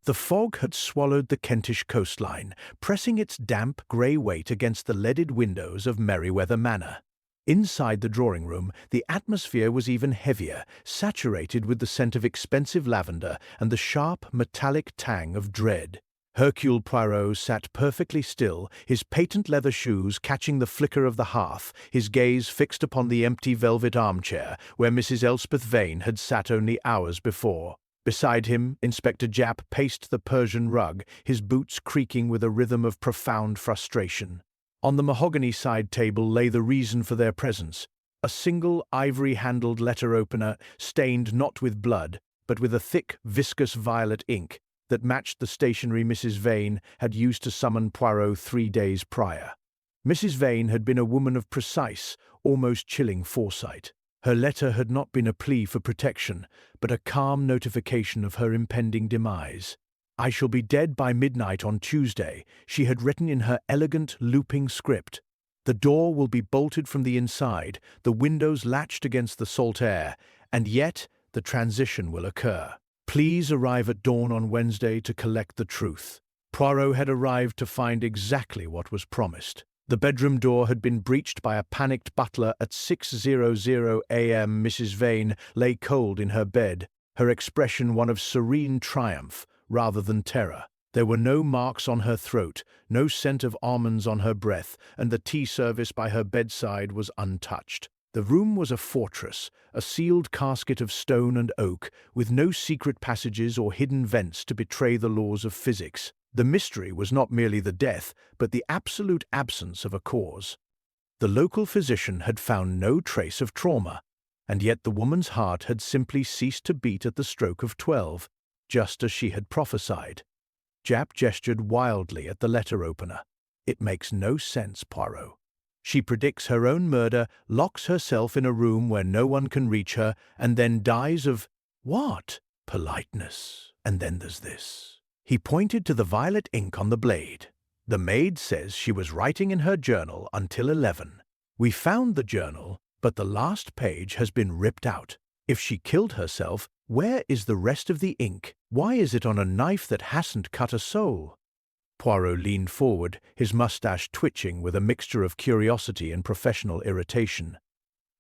The fog had swallowed the Kentish coastline, pressing its damp grey weight against the leaded windows of Merryweather Manor. Inside the drawing-room, the atmosphere was even heavier, saturated with the scent of expensive lavender and the sharp, metallic tang of dread. Hercule Poirot sat perfectly still, his patent leather shoes catching the flicker of the hearth, his gaze fixed upon the empty velvet armchair where Mrs. Elspeth Vane had sat only hours before. Beside him, Inspector Japp paced the Persian rug, his boots creaking with a rhythm of profound frustration. On the mahogany side table lay the reason for their presence, a single ivory-handled letter-opener stained not with blood, but with a thick, viscous violet ink that matched the stationery Mrs. Vane had used to summon Poirot 3 days prior. Mrs. Vane had been a woman of precise, almost chilling foresight. Her letter had not been a plea for protection, but a calm notification of her impending demise. "I shall be dead by midnight on Tuesday," she had written in her elegant, looping script. "The door will be bolted from the inside, the windows latched against the salt air, and yet the transition will occur. Please arrive at dawn on Wednesday to collect the truth." Poirot had arrived to find exactly what was promised. The bedroom door had been breached by a panicked butler at 6:00 a.m. Mrs. Vane lay cold in her bed, her expression one of serene triumph rather than terror. There were no marks on her throat, no scent of almonds on her breath, and the tea service by her bedside was untouched. The room was a fortress, a sealed casket of stone and oak, with no secret passages or hidden vents to betray the laws of physics. The mystery was not merely the death, but the absolute absence of a cause. The local physician had found no trace of trauma, and yet the woman's heart had simply ceased to beat at the stroke of 12, just as she had prophesied. Japp gestured wildly at the letter-opener. "It makes no sense, Poirot. She predicts her own murder, locks herself in a room where no one can reach her, and then dies of what? Politeness. And then there's this." He pointed to the violet ink on the blade. "The maid says she was writing in her journal until 11. We found the journal, but the last page has been ripped out. If she killed herself, where is the rest of the ink? Why is it on a knife that hasn't cut a soul?" Poirot leaned forward, his mustache twitching with a mixture of curiosity and professional irritation.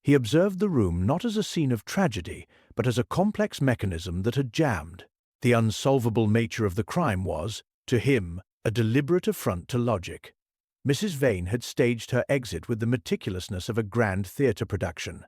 He observed the room not as a scene of tragedy, but as a complex mechanism that had jammed. The unsolvable nature of the crime was, to him, a deliberate affront to logic. Mrs. Vane had staged her exit with the meticulousness of a grand theatre production.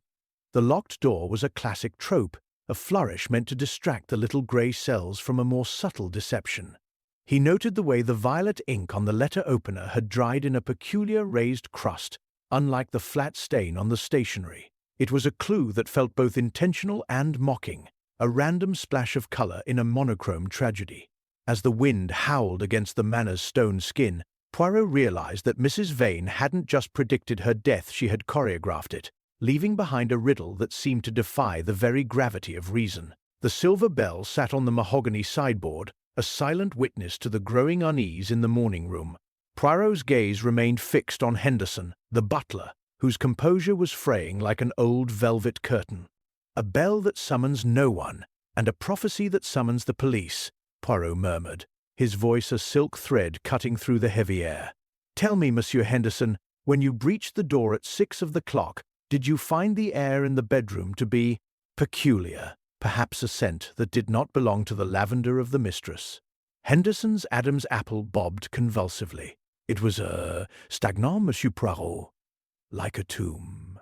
The locked door was a classic trope, a flourish meant to distract the little grey cells from a more subtle deception. He noted the way the violet ink on the letter-opener had dried in a peculiar raised crust, unlike the flat stain on the stationery. It was a clue that felt both intentional and mocking, a random splash of colour in a monochrome tragedy. As the wind howled against the manor's stone skin, Poirot realized that Mrs. Vane hadn't just predicted her death, she had choreographed it, leaving behind a riddle that seemed to defy the very gravity of reason. The silver bell sat on the mahogany sideboard, a silent witness to the growing unease in the morning room. Poirot's gaze remained fixed on Henderson, the butler, whose composure was fraying like an old velvet curtain. "A bell that summons no one, and a prophecy that summons the police," Poirot murmured, his voice a silk thread cutting through the heavy air. "Tell me, Monsieur Henderson, when you breached the door at 6 of the clock, did you find the air in the bedroom to be peculiar, perhaps a scent that did not belong to the lavender of the mistress?" Henderson's Adam's apple bobbed convulsively. "It was stagnant, Monsieur Poirot, like a tomb.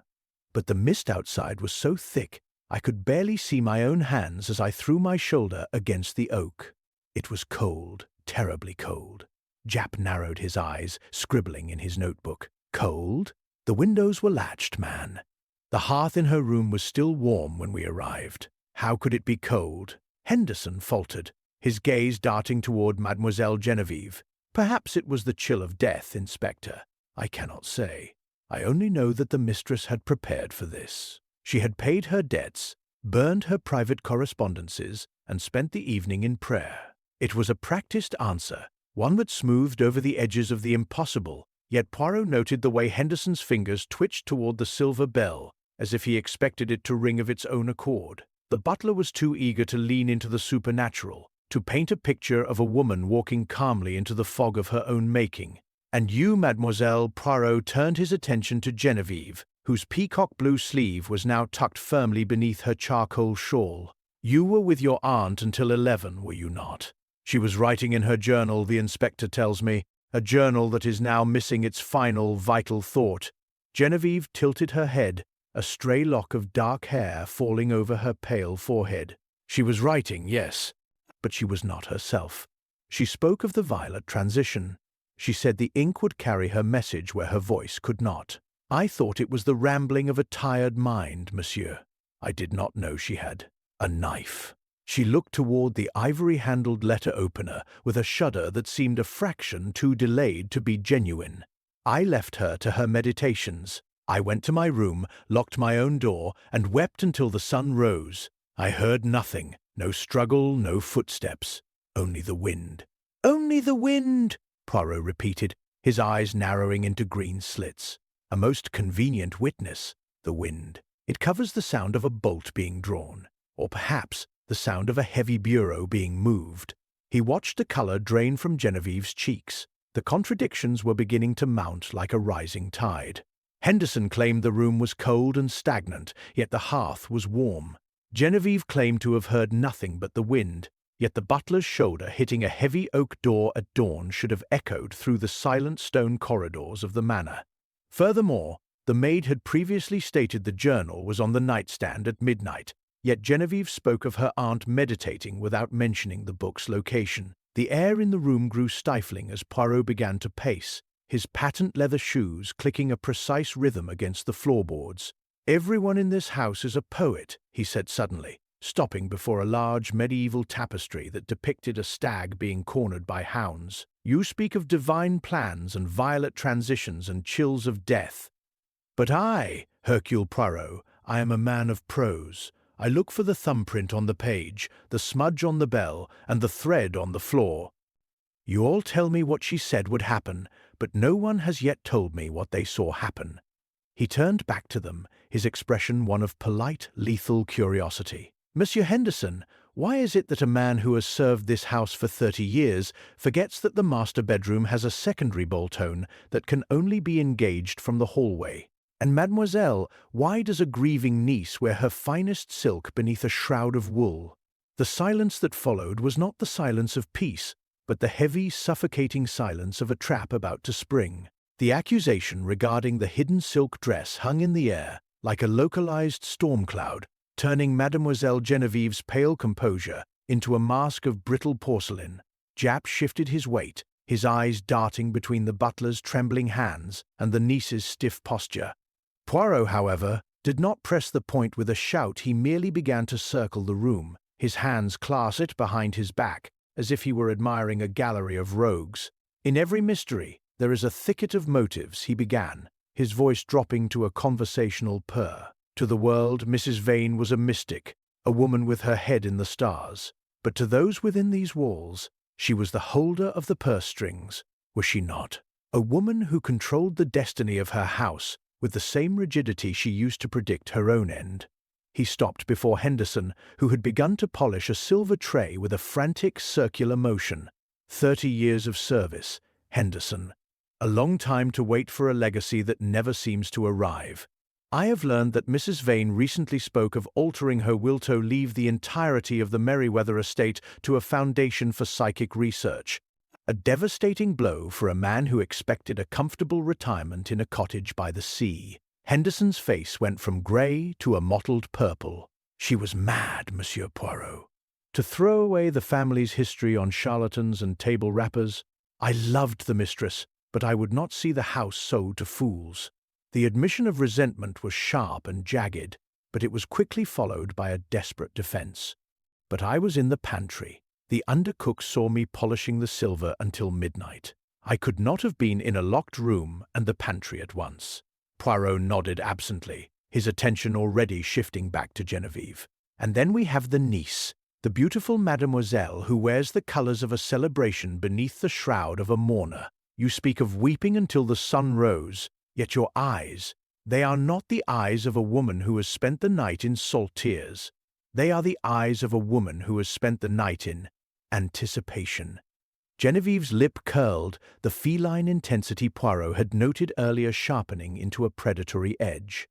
But the mist outside was so thick I could barely see my own hands as I threw my shoulder against the oak. It was cold, terribly cold." Japp narrowed his eyes, scribbling in his notebook. "Cold? The windows were latched, man. The hearth in her room was still warm when we arrived. How could it be cold?" Henderson faltered, his gaze darting toward Mademoiselle Genevieve. "Perhaps it was the chill of death, Inspector. I cannot say. I only know that the mistress had prepared for this. She had paid her debts, burned her private correspondences, and spent the evening in prayer." It was a practiced answer, one that smoothed over the edges of the impossible, yet Poirot noted the way Henderson's fingers twitched toward the silver bell, as if he expected it to ring of its own accord. The butler was too eager to lean into the supernatural, to paint a picture of a woman walking calmly into the fog of her own making. And you, Mademoiselle Poirot, turned his attention to Genevieve, whose peacock blue sleeve was now tucked firmly beneath her charcoal shawl. You were with your aunt until 11, were you not? She was writing in her journal, the inspector tells me, a journal that is now missing its final, vital thought. Genevieve tilted her head, a stray lock of dark hair falling over her pale forehead. She was writing, yes, but she was not herself. She spoke of the violet transition. She said the ink would carry her message where her voice could not. I thought it was the rambling of a tired mind, monsieur. I did not know she had a knife. She looked toward the ivory-handled letter opener with a shudder that seemed a fraction too delayed to be genuine. I left her to her meditations. I went to my room, locked my own door, and wept until the sun rose. I heard nothing, no struggle, no footsteps, only the wind. Only the wind, Poirot repeated, his eyes narrowing into green slits. A most convenient witness, the wind. It covers the sound of a bolt being drawn, or perhaps the sound of a heavy bureau being moved. He watched the color drain from Genevieve's cheeks. The contradictions were beginning to mount like a rising tide. Henderson claimed the room was cold and stagnant, yet the hearth was warm. Genevieve claimed to have heard nothing but the wind, yet the butler's shoulder hitting a heavy oak door at dawn should have echoed through the silent stone corridors of the manor. Furthermore, the maid had previously stated the journal was on the nightstand at midnight, yet Genevieve spoke of her aunt meditating without mentioning the book's location. The air in the room grew stifling as Poirot began to pace, his patent leather shoes clicking a precise rhythm against the floorboards. "Everyone in this house is a poet," he said suddenly, stopping before a large medieval tapestry that depicted a stag being cornered by hounds. "You speak of divine plans and violet transitions and chills of death. But I, Hercule Poirot, I am a man of prose. I look for the thumbprint on the page, the smudge on the bell, and the thread on the floor. You all tell me what she said would happen, but no one has yet told me what they saw happen." He turned back to them, his expression one of polite, lethal curiosity. "Monsieur Henderson, why is it that a man who has served this house for 30 years forgets that the master bedroom has a secondary boltone that can only be engaged from the hallway? And mademoiselle, why does a grieving niece wear her finest silk beneath a shroud of wool?" The silence that followed was not the silence of peace, but the heavy, suffocating silence of a trap about to spring. The accusation regarding the hidden silk dress hung in the air like a localized storm cloud, turning Mademoiselle Genevieve's pale composure into a mask of brittle porcelain. Japp shifted his weight, his eyes darting between the butler's trembling hands and the niece's stiff posture. Poirot, however, did not press the point with a shout. He merely began to circle the room, his hands clasped behind his back, as if he were admiring a gallery of rogues. "In every mystery, there is a thicket of motives," he began, his voice dropping to a conversational purr. To the world, Mrs. Vane was a mystic, a woman with her head in the stars. But to those within these walls, she was the holder of the purse strings, was she not? A woman who controlled the destiny of her house with the same rigidity she used to predict her own end. He stopped before Henderson, who had begun to polish a silver tray with a frantic circular motion. 30 years of service, Henderson. A long time to wait for a legacy that never seems to arrive. I have learned that Mrs. Vane recently spoke of altering her will to leave the entirety of the Merryweather estate to a foundation for psychic research. A devastating blow for a man who expected a comfortable retirement in a cottage by the sea. Henderson's face went from grey to a mottled purple. She was mad, Monsieur Poirot. To throw away the family's history on charlatans and table rappers. I loved the mistress, but I would not see the house sold to fools. The admission of resentment was sharp and jagged, but it was quickly followed by a desperate defense. But I was in the pantry. The undercook saw me polishing the silver until midnight. I could not have been in a locked room and the pantry at once. Poirot nodded absently, his attention already shifting back to Genevieve. "And then we have the niece, the beautiful mademoiselle who wears the colors of a celebration beneath the shroud of a mourner. You speak of weeping until the sun rose, yet your eyes, they are not the eyes of a woman who has spent the night in salt tears. They are the eyes of a woman who has spent the night in Anticipation. Genevieve's lip curled, the feline intensity Poirot had noted earlier sharpening into a predatory edge.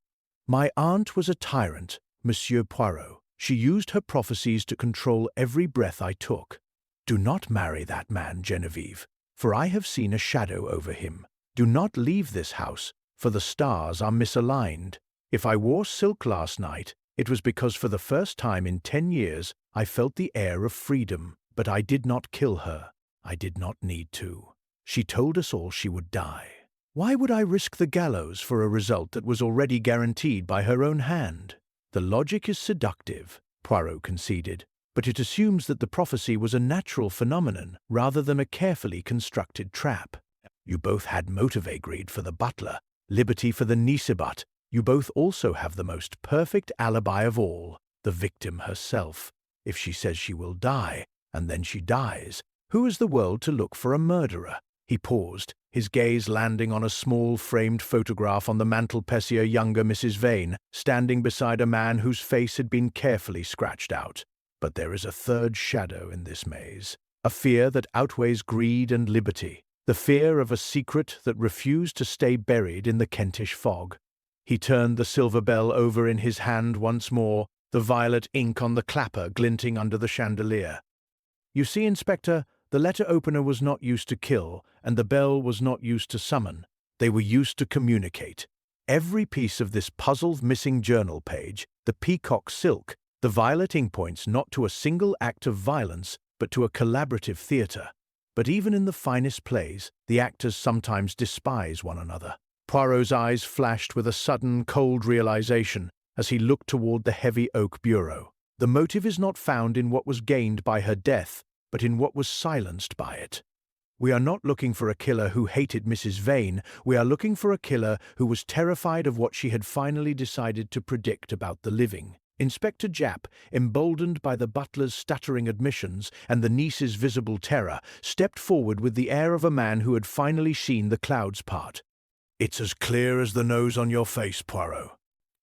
My aunt was a tyrant, Monsieur Poirot. She used her prophecies to control every breath I took. Do not marry that man, Genevieve, for I have seen a shadow over him. Do not leave this house, for the stars are misaligned. If I wore silk last night, it was because for the first time in 10 years I felt the air of freedom, but I did not kill her. I did not need to. She told us all she would die. Why would I risk the gallows for a result that was already guaranteed by her own hand? The logic is seductive, Poirot conceded, but it assumes that the prophecy was a natural phenomenon rather than a carefully constructed trap. You both had motive greed for the butler, liberty for the Nisibut. You both also have the most perfect alibi of all, the victim herself. If she says she will die, and then she dies, who is the world to look for a murderer? He paused, his gaze landing on a small framed photograph on the mantelpiece of younger Mrs. Vane, standing beside a man whose face had been carefully scratched out. But there is a third shadow in this maze, a fear that outweighs greed and liberty, the fear of a secret that refused to stay buried in the Kentish fog. He turned the silver bell over in his hand once more, the violet ink on the clapper glinting under the chandelier. You see, Inspector, the letter opener was not used to kill, and the bell was not used to summon. They were used to communicate. Every piece of this puzzled missing journal page, the peacock silk, the violet ink points not to a single act of violence, but to a collaborative theatre. But even in the finest plays, the actors sometimes despise one another. Poirot's eyes flashed with a sudden, cold realization as he looked toward the heavy oak bureau. The motive is not found in what was gained by her death, but in what was silenced by it. We are not looking for a killer who hated Mrs. Vane. We are looking for a killer who was terrified of what she had finally decided to predict about the living. Inspector Japp, emboldened by the butler's stuttering admissions and the niece's visible terror, stepped forward with the air of a man who had finally seen the clouds part. It's as clear as the nose on your face, Poirot.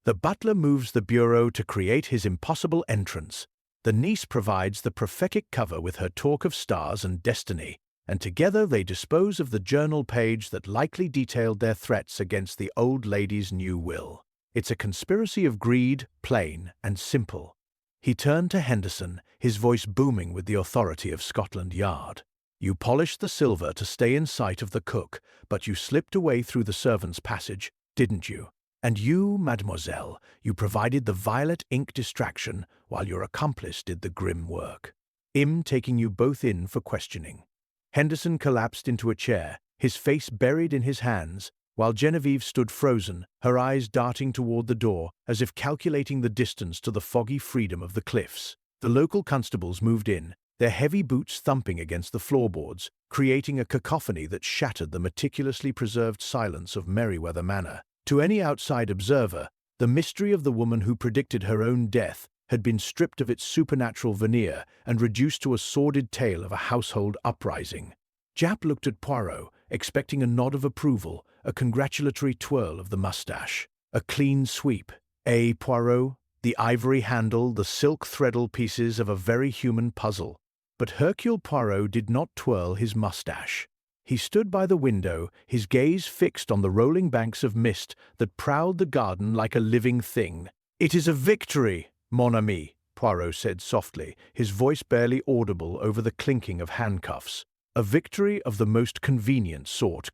The butler moves the bureau to create his impossible entrance. The niece provides the prophetic cover with her talk of stars and destiny, and together they dispose of the journal page that likely detailed their threats against the old lady's new will. It's a conspiracy of greed, plain and simple. He turned to Henderson, his voice booming with the authority of Scotland Yard. You polished the silver to stay in sight of the cook, but you slipped away through the servants' passage, didn't you? And you, mademoiselle, you provided the violet ink distraction while your accomplice did the grim work. I'm taking you both in for questioning. Henderson collapsed into a chair, his face buried in his hands, while Genevieve stood frozen, her eyes darting toward the door, as if calculating the distance to the foggy freedom of the cliffs. The local constables moved in, their heavy boots thumping against the floorboards, creating a cacophony that shattered the meticulously preserved silence of Merryweather Manor. To any outside observer, the mystery of the woman who predicted her own death had been stripped of its supernatural veneer and reduced to a sordid tale of a household uprising. Japp looked at Poirot, expecting a nod of approval, a congratulatory twirl of the mustache. A clean sweep. Poirot, the ivory handle, the silk threadle pieces of a very human puzzle. But Hercule Poirot did not twirl his mustache. He stood by the window, his gaze fixed on the rolling banks of mist that prowled the garden like a living thing. "It is a victory, mon ami," Poirot said softly, his voice barely audible over the clinking of handcuffs. "A victory of the most convenient sort.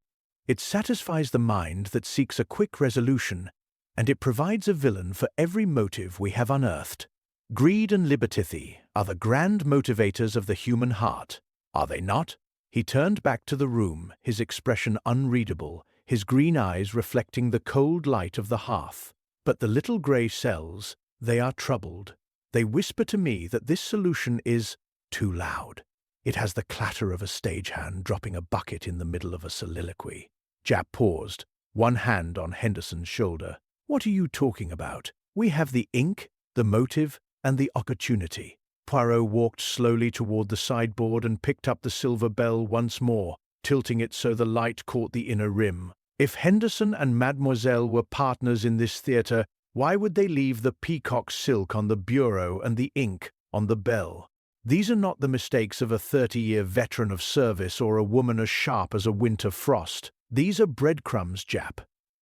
It satisfies the mind that seeks a quick resolution, and it provides a villain for every motive we have unearthed. Greed and liberty are the grand motivators of the human heart, are they not?" He turned back to the room, his expression unreadable, his green eyes reflecting the cold light of the hearth. But the little grey cells, they are troubled. They whisper to me that this solution is too loud. It has the clatter of a stagehand dropping a bucket in the middle of a soliloquy. Japp paused, one hand on Henderson's shoulder. "What are you talking about? We have the ink, the motive, and the opportunity." Poirot walked slowly toward the sideboard and picked up the silver bell once more, tilting it so the light caught the inner rim. If Henderson and Mademoiselle were partners in this theatre, why would they leave the peacock silk on the bureau and the ink on the bell? These are not the mistakes of a 30-year veteran of service or a woman as sharp as a winter frost. These are breadcrumbs, Jap.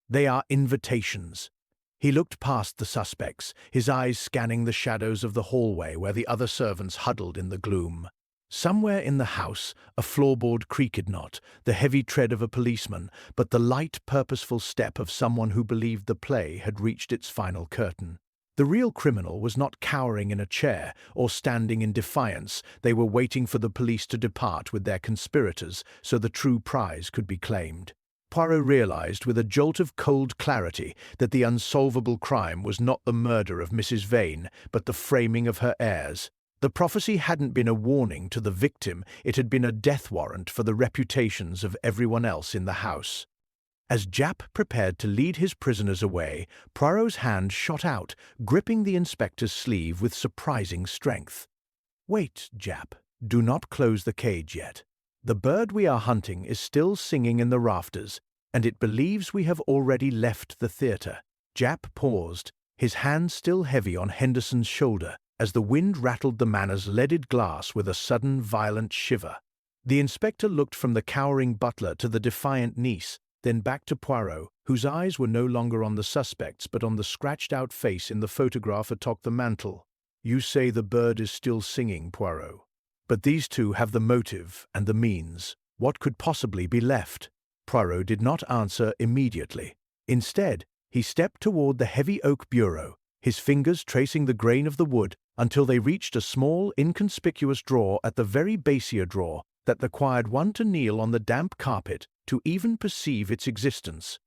They are invitations. He looked past the suspects, his eyes scanning the shadows of the hallway where the other servants huddled in the gloom. Somewhere in the house, a floorboard creaked not, the heavy tread of a policeman, but the light, purposeful step of someone who believed the play had reached its final curtain. The real criminal was not cowering in a chair or standing in defiance. They were waiting for the police to depart with their conspirators so the true prize could be claimed. Poirot realized with a jolt of cold clarity that the unsolvable crime was not the murder of Mrs. Vane, but the framing of her heirs. The prophecy hadn't been a warning to the victim, it had been a death warrant for the reputations of everyone else in the house. As Jap prepared to lead his prisoners away, Poirot's hand shot out, gripping the inspector's sleeve with surprising strength. "Wait, Jap. Do not close the cage yet. The bird we are hunting is still singing in the rafters, and it believes we have already left the theatre." Jap paused, his hand still heavy on Henderson's shoulder, as the wind rattled the manor's leaded glass with a sudden violent shiver. The inspector looked from the cowering butler to the defiant niece, then back to Poirot, whose eyes were no longer on the suspects but on the scratched-out face in the photograph atop the mantel. "You say the bird is still singing, Poirot. But these two have the motive and the means. What could possibly be left?" Poirot did not answer immediately. Instead, he stepped toward the heavy oak bureau, his fingers tracing the grain of the wood until they reached a small, inconspicuous drawer at the very basier drawer that required one to kneel on the damp carpet to even perceive its existence.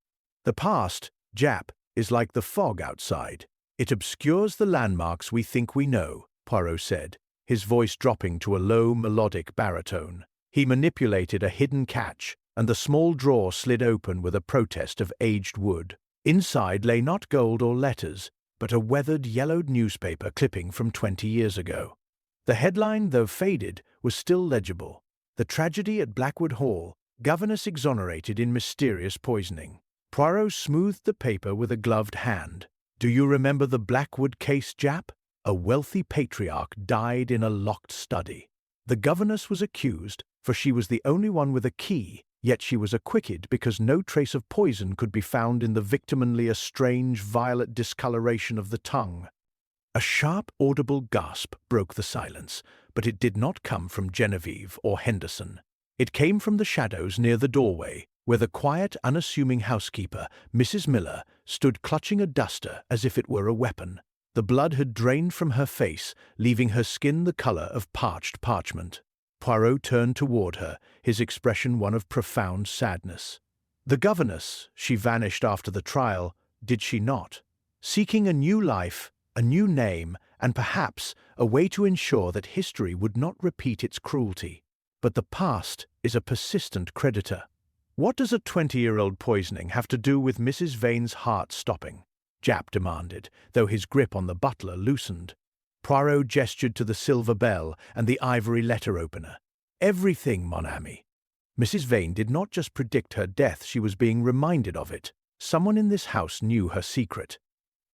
"The past, Jap, is like the fog outside. It obscures the landmarks we think we know," Poirot said, his voice dropping to a low, melodic baritone. He manipulated a hidden catch, and the small drawer slid open with a protest of aged wood. Inside lay not gold or letters, but a weathered, yellowed newspaper clipping from 20 years ago. The headline, though faded, was still legible. "The Tragedy at Blackwood Hall. Governess exonerated in mysterious poisoning." Poirot smoothed the paper with a gloved hand. "Do you remember the Blackwood case, Jap? A wealthy patriarch died in a locked study. The governess was accused, for she was the only one with a key, yet she was acquitted because no trace of poison could be found in the victim, only a strange violet discoloration of the tongue." A sharp, audible gasp broke the silence, but it did not come from Genevieve or Henderson. It came from the shadows near the doorway, where the quiet, unassuming housekeeper, Mrs. Miller, stood clutching a duster as if it were a weapon. The blood had drained from her face, leaving her skin the color of parched parchment. Poirot turned toward her, his expression one of profound sadness. "The governess, she vanished after the trial, did she not? Seeking a new life, a new name, and perhaps a way to ensure that history would not repeat its cruelty. But the past is a persistent creditor. What does a 20-year-old poisoning have to do with Mrs. Vane's heart stopping?" Jap demanded, though his grip on the butler loosened. Poirot gestured to the silver bell and the ivory letter opener. "Everything, mon ami. Mrs. Vane did not just predict her death, she was being reminded of it. Someone in this house knew her secret.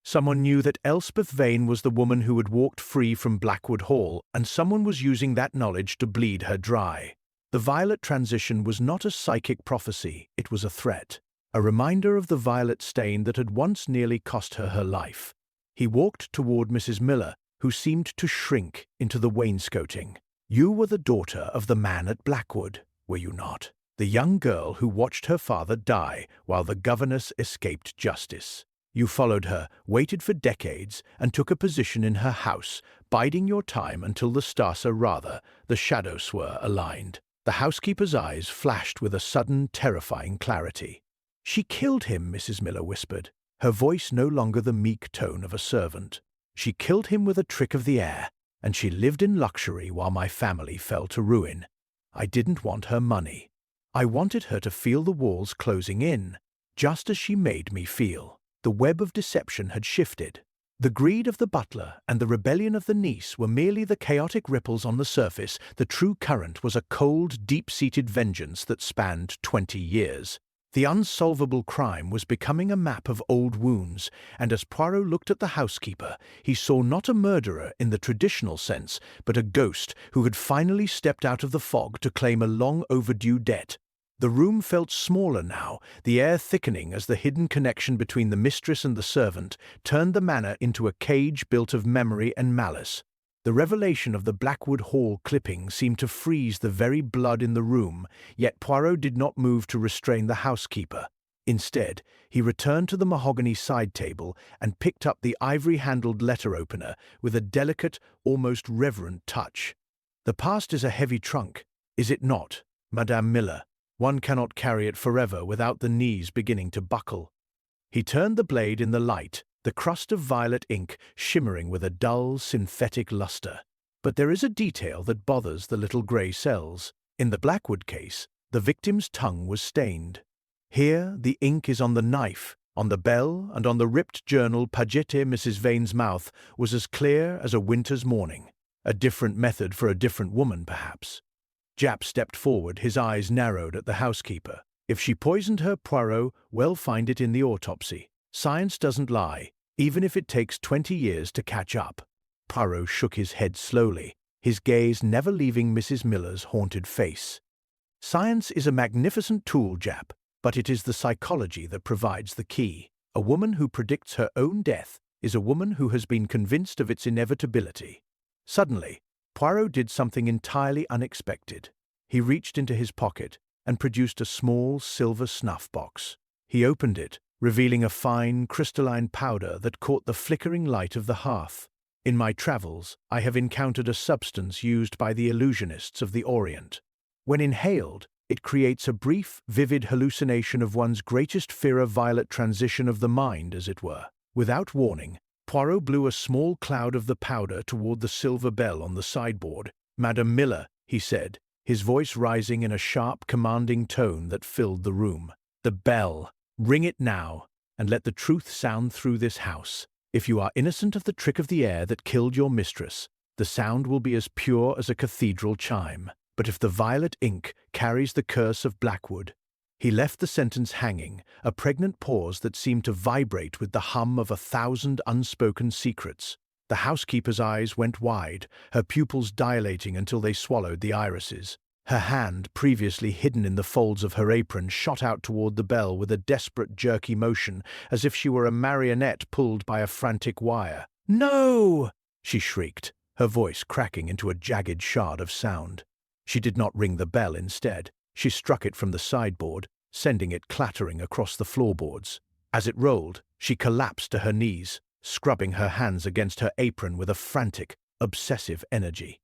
Someone knew that Elspeth Vane was the woman who had walked free from Blackwood Hall, and someone was using that knowledge to bleed her dry. The violet transition was not a psychic prophecy, it was a threat, a reminder of the violet stain that had once nearly cost her her life." He walked toward Mrs. Miller, who seemed to shrink into the wainscoting. "You were the daughter of the man at Blackwood, were you not? The young girl who watched her father die while the governess escaped justice. You followed her, waited for decades, and took a position in her house, biding your time until the stars, the shadows were aligned." The housekeeper's eyes flashed with a sudden, terrifying clarity. "She killed him," Mrs. Miller whispered, her voice no longer the meek tone of a servant. "She killed him with a trick of the air, and she lived in luxury while my family fell to ruin. I didn't want her money. I wanted her to feel the walls closing in, just as she made me feel." The web of deception had shifted. The greed of the butler and the rebellion of the niece were merely the chaotic ripples on the surface. The true current was a cold, deep-seated vengeance that spanned 20 years. The unsolvable crime was becoming a map of old wounds, and as Poirot looked at the housekeeper, he saw not a murderer in the traditional sense, but a ghost who had finally stepped out of the fog to claim a long-overdue debt. The room felt smaller now, the air thickening as the hidden connection between the mistress and the servant turned the manor into a cage built of memory and malice. The revelation of the Blackwood Hall clipping seemed to freeze the very blood in the room, yet Poirot did not move to restrain the housekeeper. Instead, he returned to the mahogany side table and picked up the ivory-handled letter opener with a delicate, almost reverent touch. "The past is a heavy trunk, is it not, Madame Miller? One cannot carry it forever without the knees beginning to buckle." He turned the blade in the light, the crust of violet ink shimmering with a dull, synthetic luster. But there is a detail that bothers the little grey cells. In the Blackwood case, the victim's tongue was stained. Here, the ink is on the knife, on the bell, and on the ripped journal Pagette. Mrs. Vane's mouth was as clear as a winter's morning. A different method for a different woman, perhaps. Japp stepped forward, his eyes narrowed at the housekeeper. "If she poisoned her, Poirot, we'll find it in the autopsy. Science doesn't lie, even if it takes 20 years to catch up." Poirot shook his head slowly, his gaze never leaving Mrs. Miller's haunted face. "Science is a magnificent tool, Japp, but it is the psychology that provides the key. A woman who predicts her own death is a woman who has been convinced of its inevitability." Suddenly, Poirot did something entirely unexpected. He reached into his pocket and produced a small silver snuff box. He opened it, revealing a fine, crystalline powder that caught the flickering light of the hearth. "In my travels, I have encountered a substance used by the illusionists of the Orient. When inhaled, it creates a brief, vivid hallucination of one's greatest fear, a violet transition of the mind, as it were." Without warning, Poirot blew a small cloud of the powder toward the silver bell on the sideboard. "Madame Miller," he said, his voice rising in a sharp, commanding tone that filled the room. "The bell! Ring it now, and let the truth sound through this house. If you are innocent of the trick of the air that killed your mistress, the sound will be as pure as a cathedral chime. But if the violet ink carries the curse of Blackwood—" He left the sentence hanging, a pregnant pause that seemed to vibrate with the hum of 1,000 unspoken secrets. The housekeeper's eyes went wide, her pupils dilating until they swallowed the irises. Her hand, previously hidden in the folds of her apron, shot out toward the bell with a desperate, jerky motion, as if she were a marionette pulled by a frantic wire. "No!" she shrieked, her voice cracking into a jagged shard of sound. She did not ring the bell. Instead, she struck it from the sideboard, sending it clattering across the floorboards. As it rolled, she collapsed to her knees, scrubbing her hands against her apron with a frantic, obsessive energy.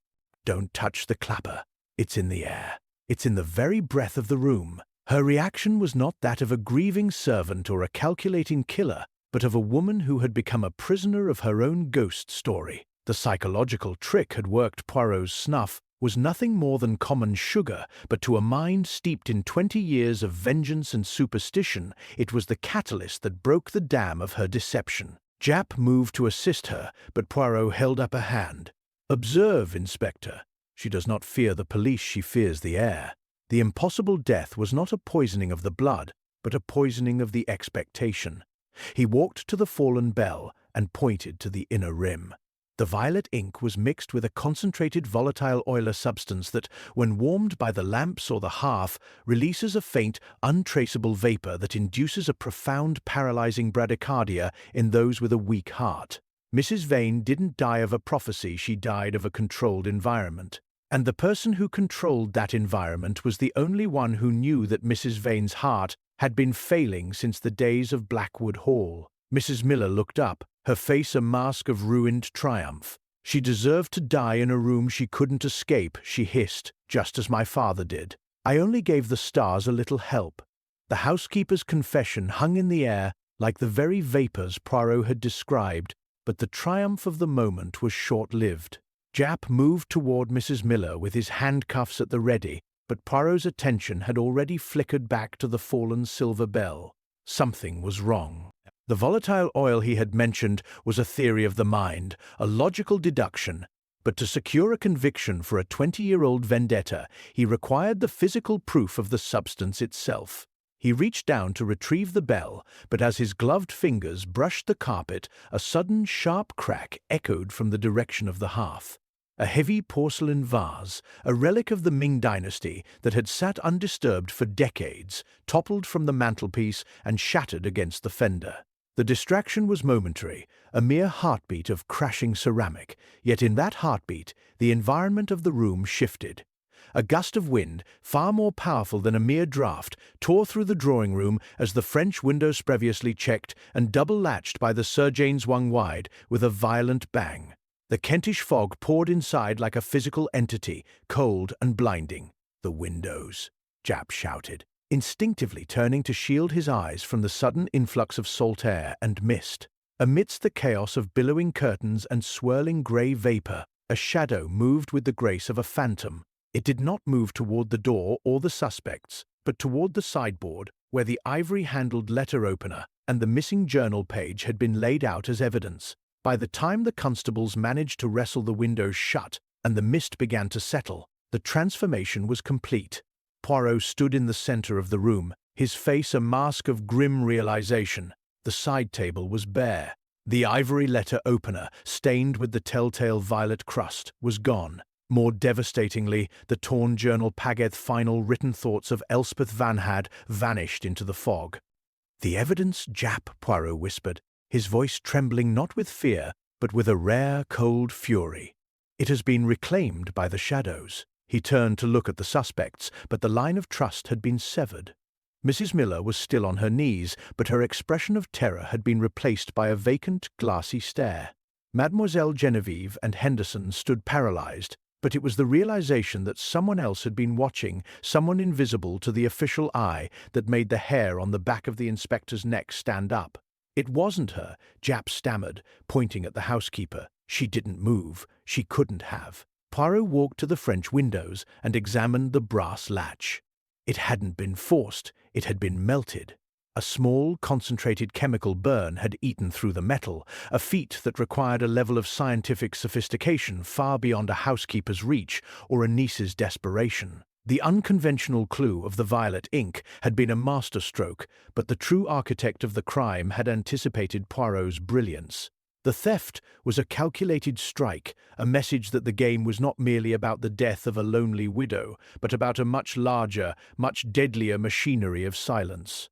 "Don't touch the clapper. It's in the air. It's in the very breath of the room." Her reaction was not that of a grieving servant or a calculating killer, but of a woman who had become a prisoner of her own ghost story. The psychological trick had worked. Poirot's snuff was nothing more than common sugar, but to a mind steeped in 20 years of vengeance and superstition, it was the catalyst that broke the dam of her deception. Japp moved to assist her, but Poirot held up a hand. "Observe, Inspector. She does not fear the police, she fears the air. The impossible death was not a poisoning of the blood, but a poisoning of the expectation." He walked to the fallen bell and pointed to the inner rim. The violet ink was mixed with a concentrated volatile oily substance that, when warmed by the lamps or the hearth, releases a faint, untraceable vapor that induces a profound, paralyzing bradycardia in those with a weak heart. Mrs. Vane didn't die of a prophecy, she died of a controlled environment. And the person who controlled that environment was the only one who knew that Mrs. Vane's heart had been failing since the days of Blackwood Hall. Mrs. Miller looked up, her face a mask of ruined triumph. "She deserved to die in a room she couldn't escape," she hissed, "just as my father did. I only gave the stars a little help." The housekeeper's confession hung in the air like the very vapors Poirot had described, but the triumph of the moment was short-lived. Japp moved toward Mrs. Miller with his handcuffs at the ready, but Poirot's attention had already flickered back to the fallen silver bell. Something was wrong. The volatile oil he had mentioned was a theory of the mind, a logical deduction, but to secure a conviction for a 20-year-old vendetta, he required the physical proof of the substance itself. He reached down to retrieve the bell, but as his gloved fingers brushed the carpet, a sudden sharp crack echoed from the direction of the hearth. A heavy porcelain vase, a relic of the Ming dynasty that had sat undisturbed for decades, toppled from the mantelpiece and shattered against the fender. The distraction was momentary, a mere heartbeat of crashing ceramic, yet in that heartbeat, the environment of the room shifted. A gust of wind, far more powerful than a mere draught, tore through the drawing room as the French windows previously checked and double-latched by the surgeon swung wide with a violent bang. The Kentish fog poured inside like a physical entity, cold and blinding. "The windows," Japp shouted, instinctively turning to shield his eyes from the sudden influx of salt air and mist. Amidst the chaos of billowing curtains and swirling grey vapor, a shadow moved with the grace of a phantom. It did not move toward the door or the suspects, but toward the sideboard, where the ivory-handled letter opener and the missing journal page had been laid out as evidence. By the time the constables managed to wrestle the windows shut and the mist began to settle, the transformation was complete. Poirot stood in the center of the room, his face a mask of grim realization. The side table was bare. The ivory letter opener, stained with the telltale violet crust, was gone. More devastatingly, the torn journal paget's final written thoughts of Elspeth Van had vanished into the fog. "The evidence, Japp," Poirot whispered, his voice trembling not with fear, but with a rare, cold fury. "It has been reclaimed by the shadows." He turned to look at the suspects, but the line of trust had been severed. Mrs. Miller was still on her knees, but her expression of terror had been replaced by a vacant, glassy stare. Mademoiselle Genevieve and Henderson stood paralyzed, but it was the realization that someone else had been watching, someone invisible to the official eye, that made the hair on the back of the inspector's neck stand up. "It wasn't her," Japp stammered, pointing at the housekeeper. "She didn't move. She couldn't have." Poirot walked to the French windows and examined the brass latch. It hadn't been forced, it had been melted. A small, concentrated chemical burn had eaten through the metal, a feat that required a level of scientific sophistication far beyond a housekeeper's reach or a niece's desperation. The unconventional clue of the violet ink had been a masterstroke, but the true architect of the crime had anticipated Poirot's brilliance. The theft was a calculated strike, a message that the game was not merely about the death of a lonely widow, but about a much larger, much deadlier machinery of silence.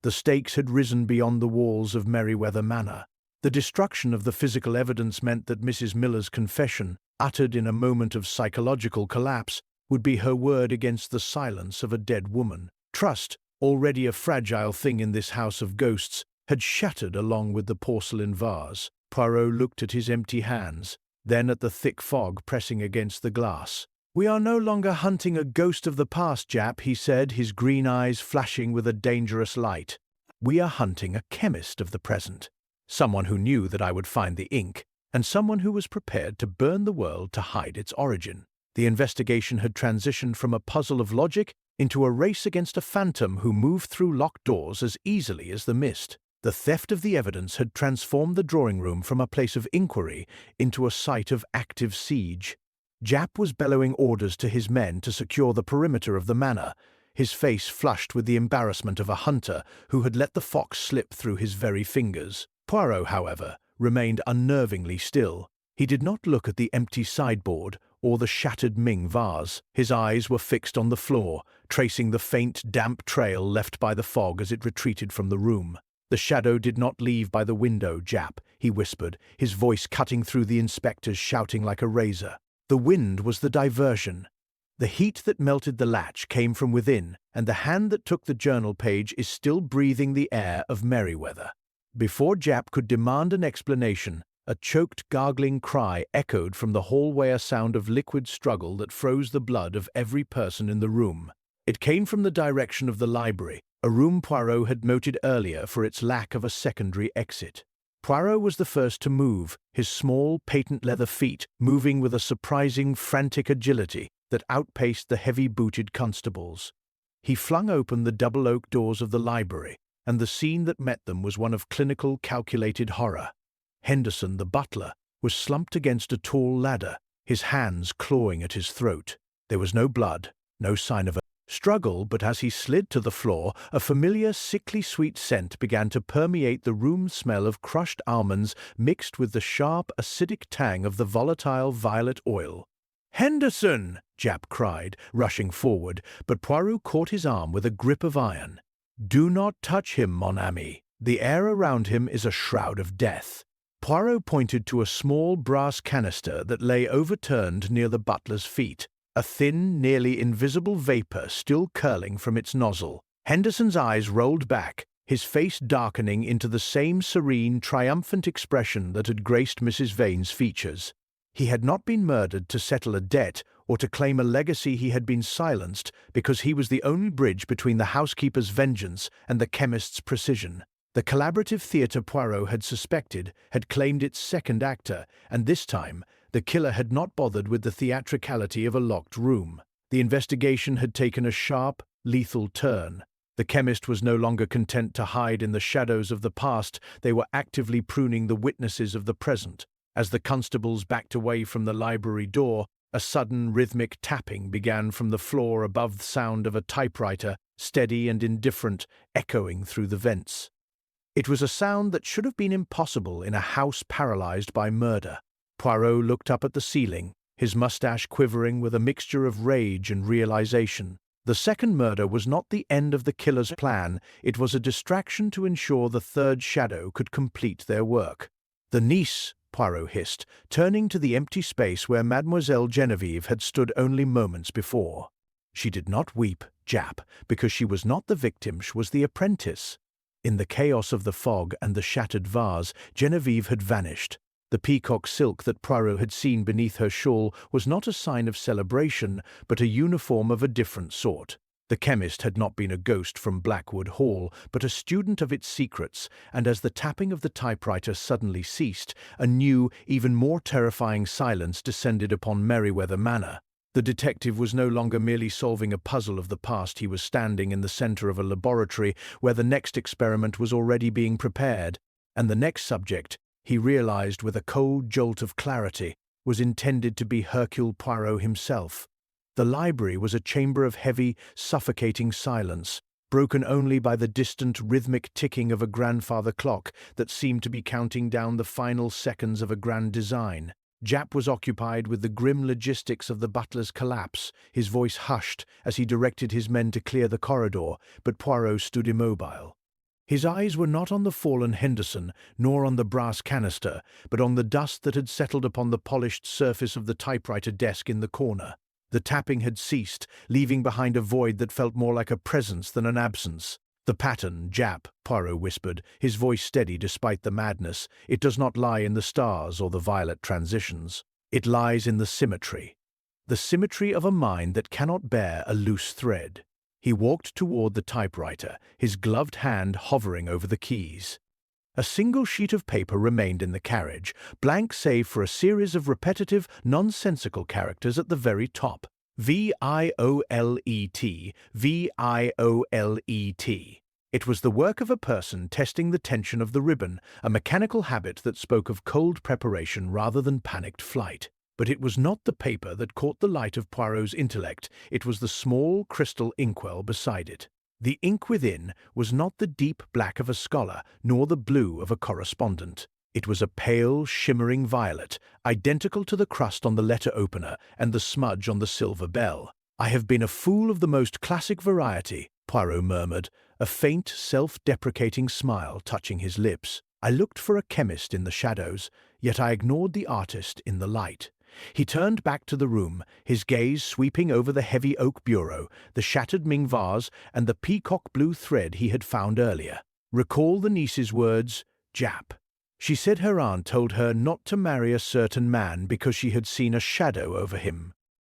The stakes had risen beyond the walls of Merryweather Manor. The destruction of the physical evidence meant that Mrs. Miller's confession, uttered in a moment of psychological collapse, would be her word against the silence of a dead woman. Trust, already a fragile thing in this house of ghosts, had shattered along with the porcelain vase. Poirot looked at his empty hands, then at the thick fog pressing against the glass. "We are no longer hunting a ghost of the past, Japp," he said, his green eyes flashing with a dangerous light. "We are hunting a chemist of the present. Someone who knew that I would find the ink, and someone who was prepared to burn the world to hide its origin." The investigation had transitioned from a puzzle of logic into a race against a phantom who moved through locked doors as easily as the mist. The theft of the evidence had transformed the drawing room from a place of inquiry into a site of active siege. Japp was bellowing orders to his men to secure the perimeter of the manor, his face flushed with the embarrassment of a hunter who had let the fox slip through his very fingers. Poirot, however, remained unnervingly still. He did not look at the empty sideboard or the shattered Ming vase. His eyes were fixed on the floor, tracing the faint, damp trail left by the fog as it retreated from the room. "The shadow did not leave by the window, Japp," he whispered, his voice cutting through the inspector's shouting like a razor. "The wind was the diversion. The heat that melted the latch came from within, and the hand that took the journal page is still breathing the air of Merryweather." Before Japp could demand an explanation, a choked, gargling cry echoed from the hallway, a sound of liquid struggle that froze the blood of every person in the room. It came from the direction of the library, a room Poirot had noted earlier for its lack of a secondary exit. Poirot was the first to move, his small, patent-leather feet moving with a surprising, frantic agility that outpaced the heavy-booted constables. He flung open the double oak doors of the library, and the scene that met them was one of clinical, calculated horror. Henderson, the butler, was slumped against a tall ladder, his hands clawing at his throat. There was no blood, no sign of Struggle, but as he slid to the floor, a familiar, sickly sweet scent began to permeate the room, smell of crushed almonds mixed with the sharp, acidic tang of the volatile violet oil. "Henderson!" Japp cried, rushing forward, but Poirot caught his arm with a grip of iron. "Do not touch him, mon ami. The air around him is a shroud of death." Poirot pointed to a small brass canister that lay overturned near the butler's feet, a thin, nearly invisible vapor still curling from its nozzle. Henderson's eyes rolled back, his face darkening into the same serene, triumphant expression that had graced Mrs. Vane's features. He had not been murdered to settle a debt or to claim a legacy. He had been silenced because he was the only bridge between the housekeeper's vengeance and the chemist's precision. The collaborative theatre Poirot had suspected had claimed its second actor, and this time the killer had not bothered with the theatricality of a locked room. The investigation had taken a sharp, lethal turn. The chemist was no longer content to hide in the shadows of the past. They were actively pruning the witnesses of the present. As the constables backed away from the library door, a sudden rhythmic tapping began from the floor above the sound of a typewriter, steady and indifferent, echoing through the vents. It was a sound that should have been impossible in a house paralyzed by murder. Poirot looked up at the ceiling, his mustache quivering with a mixture of rage and realization. The second murder was not the end of the killer's plan, it was a distraction to ensure the third shadow could complete their work. "The niece," Poirot hissed, turning to the empty space where Mademoiselle Genevieve had stood only moments before. She did not weep, Japp, because she was not the victim, she was the apprentice. In the chaos of the fog and the shattered vase, Genevieve had vanished. The peacock silk that Poirot had seen beneath her shawl was not a sign of celebration, but a uniform of a different sort. The chemist had not been a ghost from Blackwood Hall, but a student of its secrets, and as the tapping of the typewriter suddenly ceased, a new, even more terrifying silence descended upon Merryweather Manor. The detective was no longer merely solving a puzzle of the past. He was standing in the center of a laboratory where the next experiment was already being prepared, and the next subject, he realized with a cold jolt of clarity, was intended to be Hercule Poirot himself. The library was a chamber of heavy, suffocating silence, broken only by the distant, rhythmic ticking of a grandfather clock that seemed to be counting down the final seconds of a grand design. Japp was occupied with the grim logistics of the butler's collapse, his voice hushed as he directed his men to clear the corridor, but Poirot stood immobile. His eyes were not on the fallen Henderson, nor on the brass canister, but on the dust that had settled upon the polished surface of the typewriter desk in the corner. The tapping had ceased, leaving behind a void that felt more like a presence than an absence. "The pattern, Japp," Poirot whispered, his voice steady despite the madness. "It does not lie in the stars or the violet transitions. It lies in the symmetry. The symmetry of a mind that cannot bear a loose thread." He walked toward the typewriter, his gloved hand hovering over the keys. A single sheet of paper remained in the carriage, blank save for a series of repetitive, nonsensical characters at the very top. VIOLET, VIOLET. It was the work of a person testing the tension of the ribbon, a mechanical habit that spoke of cold preparation rather than panicked flight. But it was not the paper that caught the light of Poirot's intellect, it was the small crystal inkwell beside it. The ink within was not the deep black of a scholar, nor the blue of a correspondent. It was a pale, shimmering violet, identical to the crust on the letter opener and the smudge on the silver bell. "I have been a fool of the most classic variety," Poirot murmured, a faint, self-deprecating smile touching his lips. "I looked for a chemist in the shadows, yet I ignored the artist in the light." He turned back to the room, his gaze sweeping over the heavy oak bureau, the shattered Ming vase, and the peacock blue thread he had found earlier. "Recall the niece's words, Japp. She said her aunt told her not to marry a certain man because she had seen a shadow over him.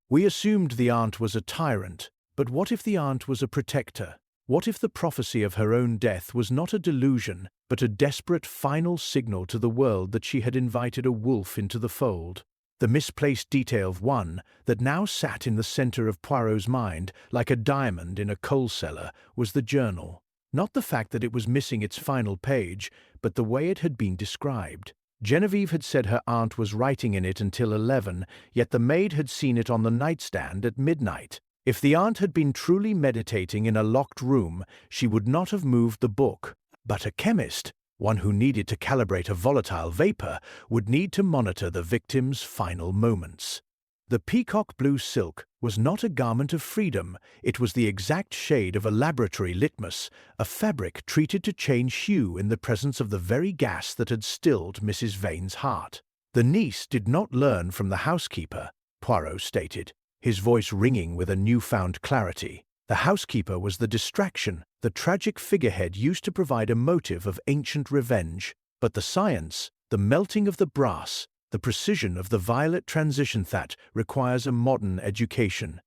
We assumed the aunt was a tyrant, but what if the aunt was a protector? What if the prophecy of her own death was not a delusion, but a desperate final signal to the world that she had invited a wolf into the fold?" The misplaced detail of one that now sat in the center of Poirot's mind, like a diamond in a coal cellar, was the journal. Not the fact that it was missing its final page, but the way it had been described. Genevieve had said her aunt was writing in it until 11, yet the maid had seen it on the nightstand at midnight. If the aunt had been truly meditating in a locked room, she would not have moved the book. But a chemist, one who needed to calibrate a volatile vapor, would need to monitor the victim's final moments. The peacock blue silk was not a garment of freedom, it was the exact shade of a laboratory litmus, a fabric treated to change hue in the presence of the very gas that had stilled Mrs. Vane's heart. The niece did not learn from the housekeeper, Poirot stated, his voice ringing with a newfound clarity. The housekeeper was the distraction, the tragic figurehead used to provide a motive of ancient revenge, but the science, the melting of the brass, the precision of the violet transition that requires a modern education.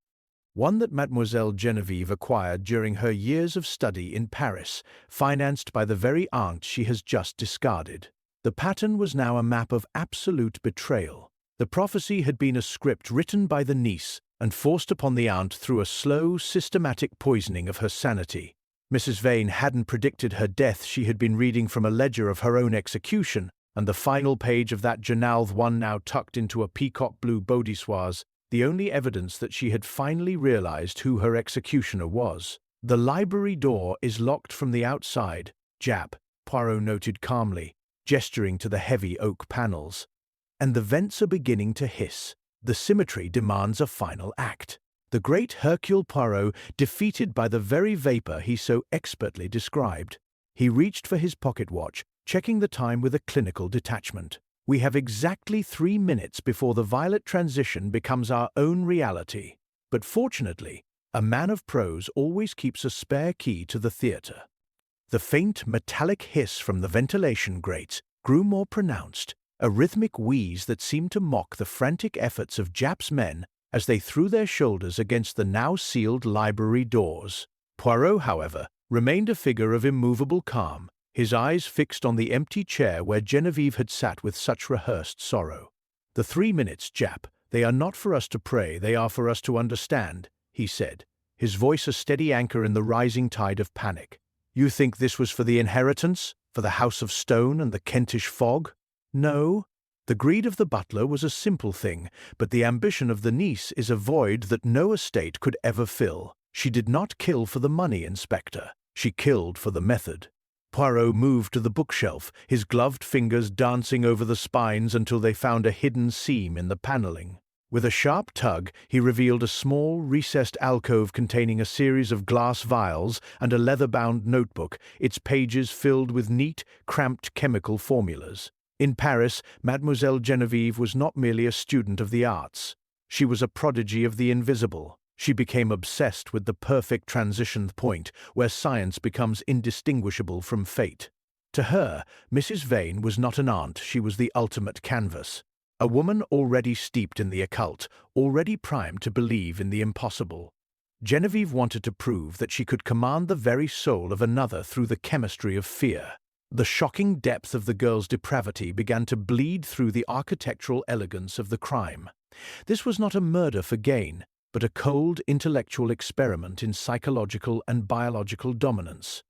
One that Mademoiselle Genevieve acquired during her years of study in Paris, financed by the very aunt she has just discarded. The pattern was now a map of absolute betrayal. The prophecy had been a script written by the niece and forced upon the aunt through a slow, systematic poisoning of her sanity. Mrs. Vane hadn't predicted her death. She had been reading from a ledger of her own execution, and the final page of that journal, one now tucked into a peacock blue bodice, the only evidence that she had finally realized who her executioner was. "The library door is locked from the outside, Jap," Poirot noted calmly, gesturing to the heavy oak panels. "And the vents are beginning to hiss. The symmetry demands a final act." The great Hercule Poirot, defeated by the very vapor he so expertly described. He reached for his pocket watch, checking the time with a clinical detachment. "We have exactly 3 minutes before the violet transition becomes our own reality. But fortunately, a man of prose always keeps a spare key to the theatre." The faint metallic hiss from the ventilation grates grew more pronounced, a rhythmic wheeze that seemed to mock the frantic efforts of Jap's men as they threw their shoulders against the now sealed library doors. Poirot, however, remained a figure of immovable calm, his eyes fixed on the empty chair where Genevieve had sat with such rehearsed sorrow. "The 3 minutes, Jap, they are not for us to pray, they are for us to understand," he said, his voice a steady anchor in the rising tide of panic. "You think this was for the inheritance, for the House of Stone and the Kentish fog? No. The greed of the butler was a simple thing, but the ambition of the niece is a void that no estate could ever fill. She did not kill for the money, Inspector. She killed for the method." Poirot moved to the bookshelf, his gloved fingers dancing over the spines until they found a hidden seam in the paneling. With a sharp tug, he revealed a small, recessed alcove containing a series of glass vials and a leather-bound notebook, its pages filled with neat, cramped chemical formulas. In Paris, Mademoiselle Genevieve was not merely a student of the arts. She was a prodigy of the invisible. She became obsessed with the perfect transition point where science becomes indistinguishable from fate. To her, Mrs. Vane was not an aunt, she was the ultimate canvas. A woman already steeped in the occult, already primed to believe in the impossible. Genevieve wanted to prove that she could command the very soul of another through the chemistry of fear. The shocking depth of the girl's depravity began to bleed through the architectural elegance of the crime. This was not a murder for gain, but a cold intellectual experiment in psychological and biological dominance.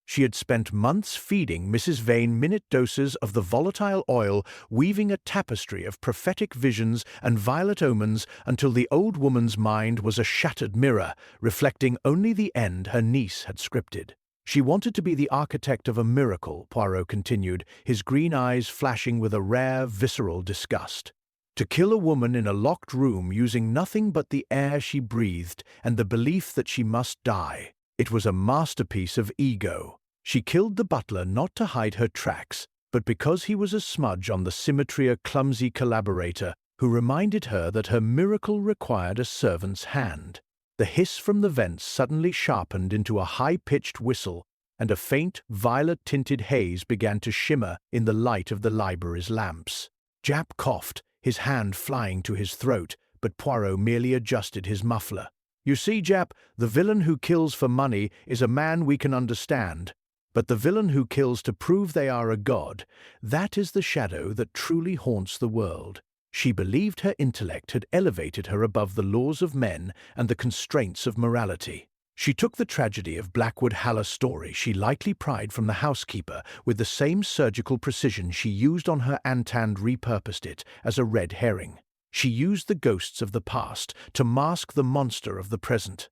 She had spent months feeding Mrs. Vane minute doses of the volatile oil, weaving a tapestry of prophetic visions and violet omens until the old woman's mind was a shattered mirror, reflecting only the end her niece had scripted. She wanted to be the architect of a miracle, Poirot continued, his green eyes flashing with a rare, visceral disgust. To kill a woman in a locked room using nothing but the air she breathed and the belief that she must die. It was a masterpiece of ego. She killed the butler not to hide her tracks, but because he was a smudge on the symmetry, a clumsy collaborator who reminded her that her miracle required a servant's hand. The hiss from the vents suddenly sharpened into a high-pitched whistle, and a faint, violet-tinted haze began to shimmer in the light of the library's lamps. Jap coughed, his hand flying to his throat, but Poirot merely adjusted his muffler. "You see, Jap, the villain who kills for money is a man we can understand. But the villain who kills to prove they are a god, that is the shadow that truly haunts the world." She believed her intellect had elevated her above the laws of men and the constraints of morality. She took the tragedy of Blackwood Haller's story she lightly pried from the housekeeper with the same surgical precision she used on her aunt and repurposed it as a red herring. She used the ghosts of the past to mask the monster of the present.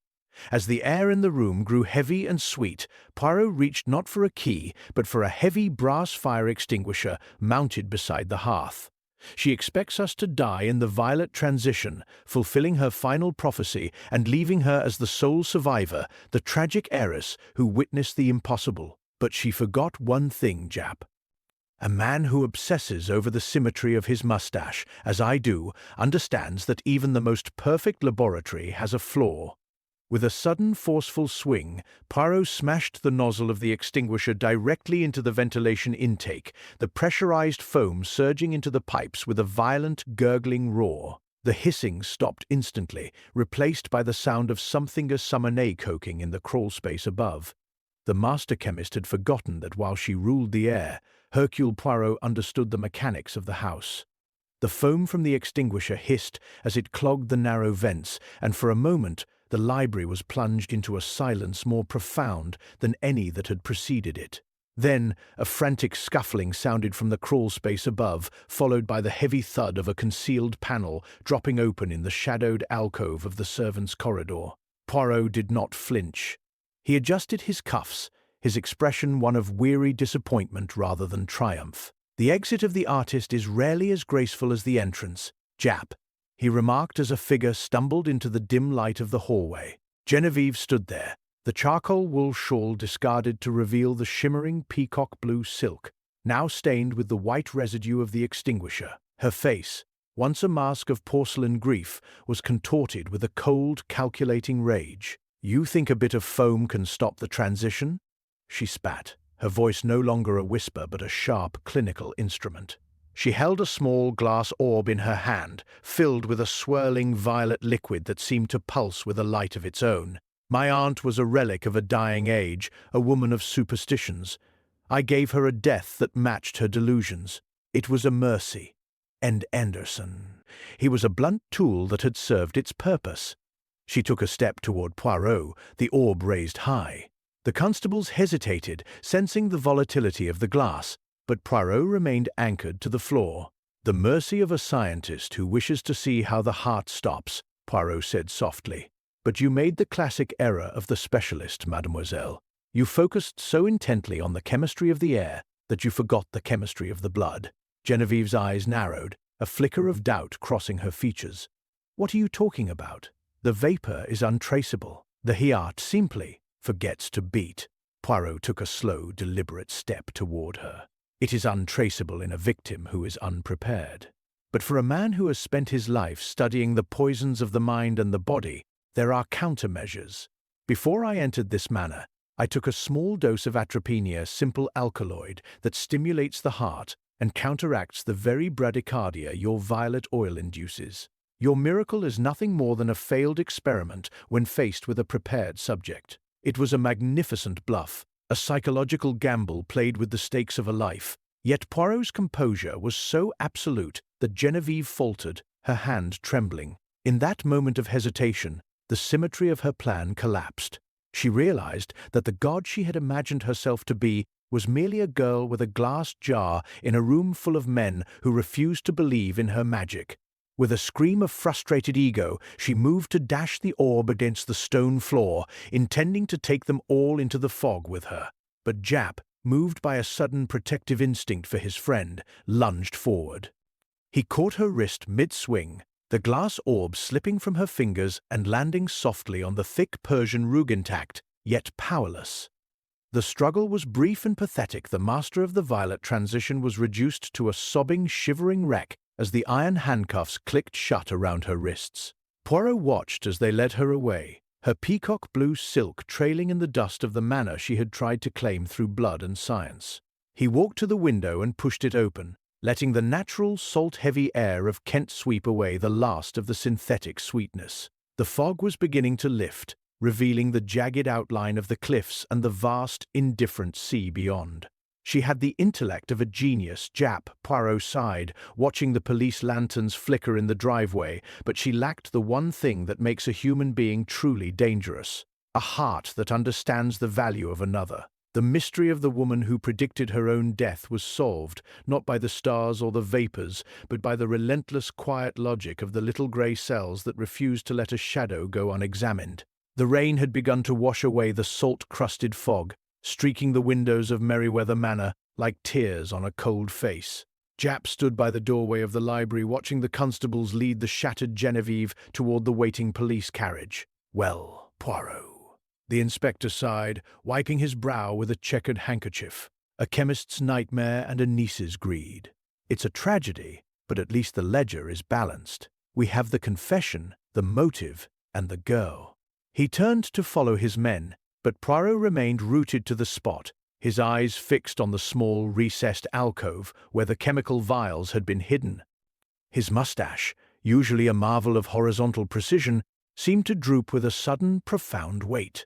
As the air in the room grew heavy and sweet, Poirot reached not for a key, but for a heavy brass fire extinguisher mounted beside the hearth. She expects us to die in the violet transition, fulfilling her final prophecy and leaving her as the sole survivor, the tragic heiress who witnessed the impossible. But she forgot one thing, Jap. A man who obsesses over the symmetry of his mustache, as I do, understands that even the most perfect laboratory has a flaw. With a sudden, forceful swing, Poirot smashed the nozzle of the extinguisher directly into the ventilation intake, the pressurized foam surging into the pipes with a violent, gurgling roar. The hissing stopped instantly, replaced by the sound of something a summoner coking in the crawlspace above. The master chemist had forgotten that while she ruled the air, Hercule Poirot understood the mechanics of the house. The foam from the extinguisher hissed as it clogged the narrow vents, and for a moment the library was plunged into a silence more profound than any that had preceded it. Then a frantic scuffling sounded from the crawl space above, followed by the heavy thud of a concealed panel dropping open in the shadowed alcove of the servants' corridor. Poirot did not flinch. He adjusted his cuffs, his expression one of weary disappointment rather than triumph. "The exit of the artist is rarely as graceful as the entrance, Jap," he remarked as a figure stumbled into the dim light of the hallway. Genevieve stood there, the charcoal wool shawl discarded to reveal the shimmering peacock blue silk, now stained with the white residue of the extinguisher. Her face, once a mask of porcelain grief, was contorted with a cold, calculating rage. "You think a bit of foam can stop the transition?" She spat, her voice no longer a whisper but a sharp, clinical instrument. She held a small glass orb in her hand, filled with a swirling violet liquid that seemed to pulse with a light of its own. "My aunt was a relic of a dying age, a woman of superstitions. I gave her a death that matched her delusions. It was a mercy. And Anderson, he was a blunt tool that had served its purpose." She took a step toward Poirot, the orb raised high. The constables hesitated, sensing the volatility of the glass, but Poirot remained anchored to the floor. "The mercy of a scientist who wishes to see how the heart stops," Poirot said softly. "But you made the classic error of the specialist, mademoiselle. You focused so intently on the chemistry of the air that you forgot the chemistry of the blood." Genevieve's eyes narrowed, a flicker of doubt crossing her features. "What are you talking about? The vapor is untraceable. The heart simply forgets to beat." Poirot took a slow, deliberate step toward her. "It is untraceable in a victim who is unprepared. But for a man who has spent his life studying the poisons of the mind and the body, there are countermeasures. Before I entered this manor, I took a small dose of atropine, simple alkaloid that stimulates the heart and counteracts the very bradycardia your violet oil induces. Your miracle is nothing more than a failed experiment when faced with a prepared subject. It was a magnificent bluff, a psychological gamble played with the stakes of a life. Yet Poirot's composure was so absolute that Genevieve faltered, her hand trembling. In that moment of hesitation, the symmetry of her plan collapsed. She realized that the god she had imagined herself to be was merely a girl with a glass jar in a room full of men who refused to believe in her magic. With a scream of frustrated ego, she moved to dash the orb against the stone floor, intending to take them all into the fog with her. But Jap, moved by a sudden protective instinct for his friend, lunged forward. He caught her wrist mid-swing, the glass orb slipping from her fingers and landing softly on the thick Persian rug intact, yet powerless. The struggle was brief and pathetic. The master of the violet transition was reduced to a sobbing, shivering wreck as the iron handcuffs clicked shut around her wrists. Poirot watched as they led her away, her peacock blue silk trailing in the dust of the manor she had tried to claim through blood and science. He walked to the window and pushed it open, letting the natural, salt-heavy air of Kent sweep away the last of the synthetic sweetness. The fog was beginning to lift, revealing the jagged outline of the cliffs and the vast, indifferent sea beyond. She had the intellect of a genius, Jap, Poirot sighed, watching the police lanterns flicker in the driveway, but she lacked the one thing that makes a human being truly dangerous: a heart that understands the value of another. The mystery of the woman who predicted her own death was solved, not by the stars or the vapors, but by the relentless, quiet logic of the little grey cells that refused to let a shadow go unexamined. The rain had begun to wash away the salt-crusted fog, streaking the windows of Merryweather Manor like tears on a cold face. Japp stood by the doorway of the library watching the constables lead the shattered Genevieve toward the waiting police carriage. "Well, Poirot," the inspector sighed, wiping his brow with a checkered handkerchief. "A chemist's nightmare and a niece's greed. It's a tragedy, but at least the ledger is balanced. We have the confession, the motive, and the girl." He turned to follow his men, but Poirot remained rooted to the spot, his eyes fixed on the small, recessed alcove where the chemical vials had been hidden. His mustache, usually a marvel of horizontal precision, seemed to droop with a sudden, profound weight.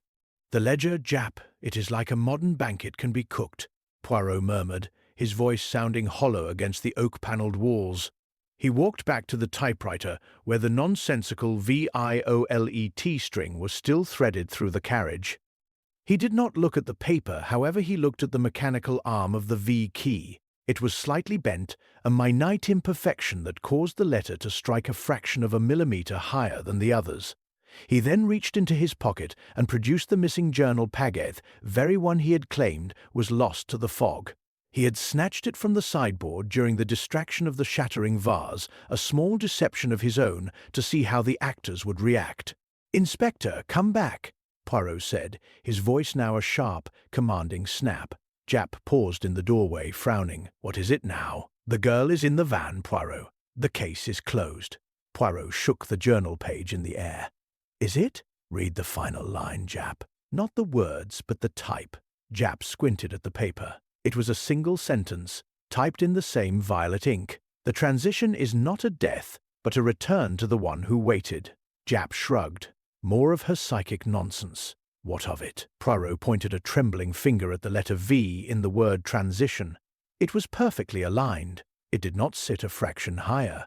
"The ledger, Japp, it is like a modern banquet can be cooked," Poirot murmured, his voice sounding hollow against the oak-panelled walls. He walked back to the typewriter, where the nonsensical VIOLET string was still threaded through the carriage. He did not look at the paper, however he looked at the mechanical arm of the V key. It was slightly bent, a minute imperfection that caused the letter to strike a fraction of a millimeter higher than the others. He then reached into his pocket and produced the missing journal Pageth, very one he had claimed was lost to the fog. He had snatched it from the sideboard during the distraction of the shattering vase, a small deception of his own to see how the actors would react. "Inspector, come back," Poirot said, his voice now a sharp, commanding snap. Japp paused in the doorway, frowning. "What is it now?" "The girl is in the van, Poirot. The case is closed." Poirot shook the journal page in the air. "Is it?" "Read the final line, Japp. Not the words, but the type." Japp squinted at the paper. It was a single sentence, typed in the same violet ink. "The transition is not a death, but a return to the one who waited." Japp shrugged. More of her psychic nonsense. "What of it?" Poirot pointed a trembling finger at the letter V in the word transition. It was perfectly aligned. It did not sit a fraction higher.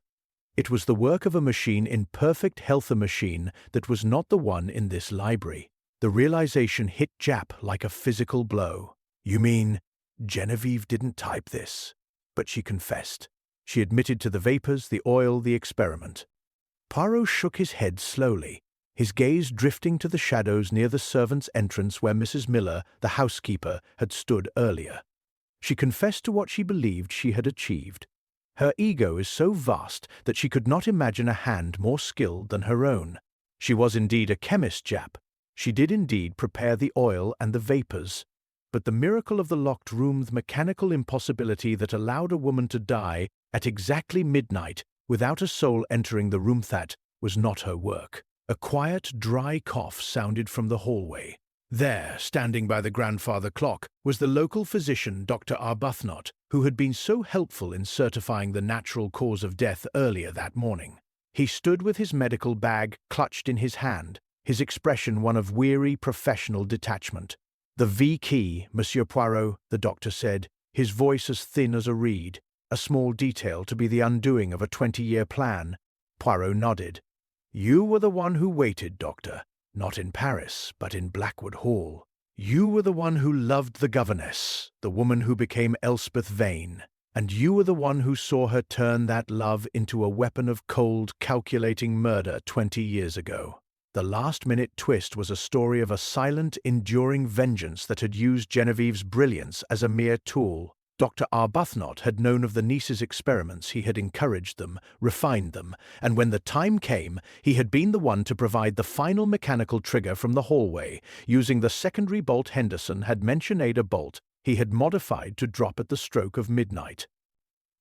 It was the work of a machine in perfect health, a machine that was not the one in this library. The realization hit Japp like a physical blow. "You mean Genevieve didn't type this?" But she confessed. She admitted to the vapors, the oil, the experiment. Poirot shook his head slowly, his gaze drifting to the shadows near the servants' entrance where Mrs. Miller, the housekeeper, had stood earlier. She confessed to what she believed she had achieved. Her ego is so vast that she could not imagine a hand more skilled than her own. She was indeed a chemist, Japp. She did indeed prepare the oil and the vapors. But the miracle of the locked room, the mechanical impossibility that allowed a woman to die at exactly midnight without a soul entering the room, that was not her work. A quiet, dry cough sounded from the hallway. There, standing by the grandfather clock, was the local physician, Dr. Arbuthnot, who had been so helpful in certifying the natural cause of death earlier that morning. He stood with his medical bag clutched in his hand, his expression one of weary professional detachment. "The V key, Monsieur Poirot," the doctor said, his voice as thin as a reed, "a small detail to be the undoing of a 20-year plan." Poirot nodded. "You were the one who waited, Doctor. Not in Paris, but in Blackwood Hall. You were the one who loved the governess, the woman who became Elspeth Vane. And you were the one who saw her turn that love into a weapon of cold, calculating murder 20 years ago. The last-minute twist was a story of a silent, enduring vengeance that had used Genevieve's brilliance as a mere tool. Dr. Arbuthnot had known of the niece's experiments, he had encouraged them, refined them, and when the time came, he had been the one to provide the final mechanical trigger from the hallway, using the secondary bolt Henderson had mentioned, a bolt he had modified to drop at the stroke of midnight.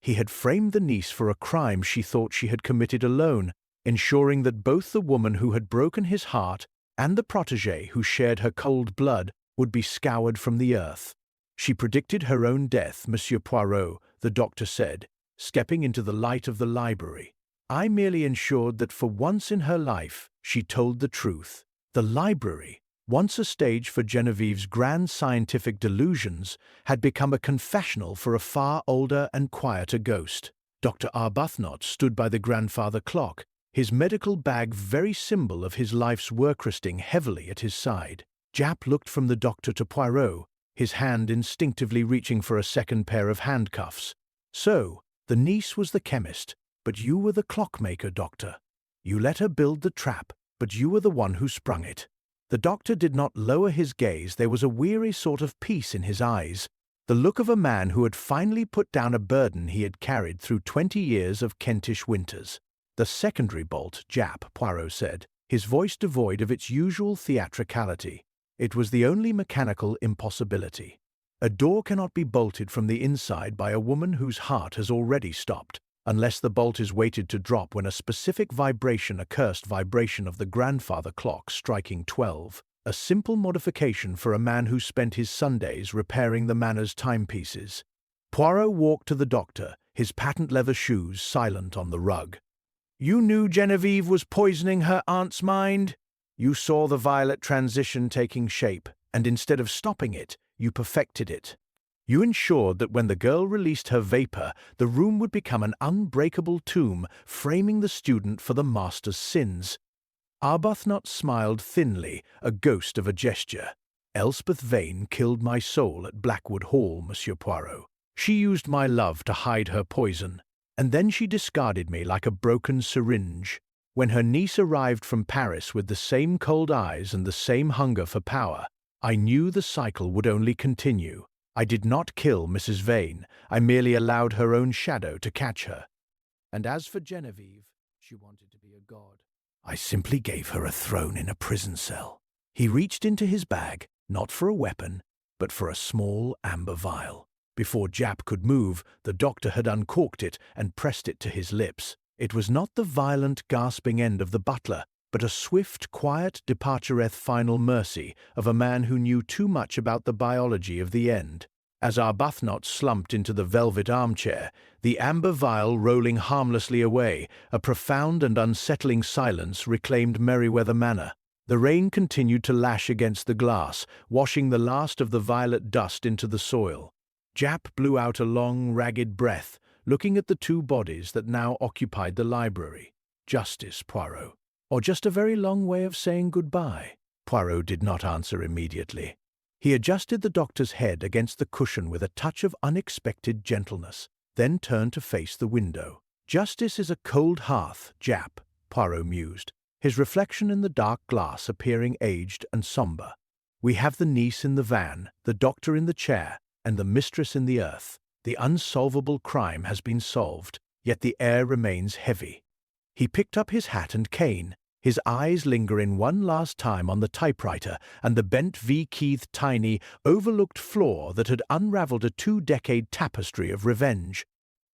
He had framed the niece for a crime she thought she had committed alone, ensuring that both the woman who had broken his heart and the protégé who shared her cold blood would be scoured from the earth. She predicted her own death, Monsieur Poirot, the doctor said, stepping into the light of the library. I merely ensured that for once in her life she told the truth. The library, once a stage for Genevieve's grand scientific delusions, had become a confessional for a far older and quieter ghost. Dr. Arbuthnot stood by the grandfather clock, his medical bag very symbol of his life's work resting heavily at his side. Japp looked from the doctor to Poirot, his hand instinctively reaching for a second pair of handcuffs. "So, the niece was the chemist, but you were the clockmaker, Doctor. You let her build the trap, but you were the one who sprung it." The doctor did not lower his gaze. There was a weary sort of peace in his eyes, the look of a man who had finally put down a burden he had carried through 20 years of Kentish winters. "The secondary bolt, Jap," Poirot said, his voice devoid of its usual theatricality. It was the only mechanical impossibility. A door cannot be bolted from the inside by a woman whose heart has already stopped, unless the bolt is waited to drop when a specific vibration, a cursed vibration of the grandfather clock striking 12, a simple modification for a man who spent his Sundays repairing the manor's timepieces. Poirot walked to the doctor, his patent leather shoes silent on the rug. "You knew Genevieve was poisoning her aunt's mind? You saw the violet transition taking shape, and instead of stopping it, you perfected it. You ensured that when the girl released her vapor, the room would become an unbreakable tomb, framing the student for the master's sins." Arbuthnot smiled thinly, a ghost of a gesture. "Elspeth Vane killed my soul at Blackwood Hall, Monsieur Poirot. She used my love to hide her poison, and then she discarded me like a broken syringe. When her niece arrived from Paris with the same cold eyes and the same hunger for power, I knew the cycle would only continue. I did not kill Mrs. Vane. I merely allowed her own shadow to catch her. And as for Genevieve, she wanted to be a god. I simply gave her a throne in a prison cell." He reached into his bag, not for a weapon, but for a small amber vial. Before Jap could move, the doctor had uncorked it and pressed it to his lips. It was not the violent, gasping end of the butler, but a swift, quiet departureth final mercy of a man who knew too much about the biology of the end. As Arbuthnot slumped into the velvet armchair, the amber vial rolling harmlessly away, a profound and unsettling silence reclaimed Merryweather Manor. The rain continued to lash against the glass, washing the last of the violet dust into the soil. Jap blew out a long, ragged breath, looking at the two bodies that now occupied the library. Justice, Poirot. Or just a very long way of saying goodbye? Poirot did not answer immediately. He adjusted the doctor's head against the cushion with a touch of unexpected gentleness, then turned to face the window. "Justice is a cold hearth, Jap," Poirot mused, his reflection in the dark glass appearing aged and somber. "We have the niece in the van, the doctor in the chair, and the mistress in the earth. The unsolvable crime has been solved, yet the air remains heavy." He picked up his hat and cane, his eyes lingering one last time on the typewriter and the bent V-keithed tiny, overlooked floor that had unraveled a 2-decade tapestry of revenge.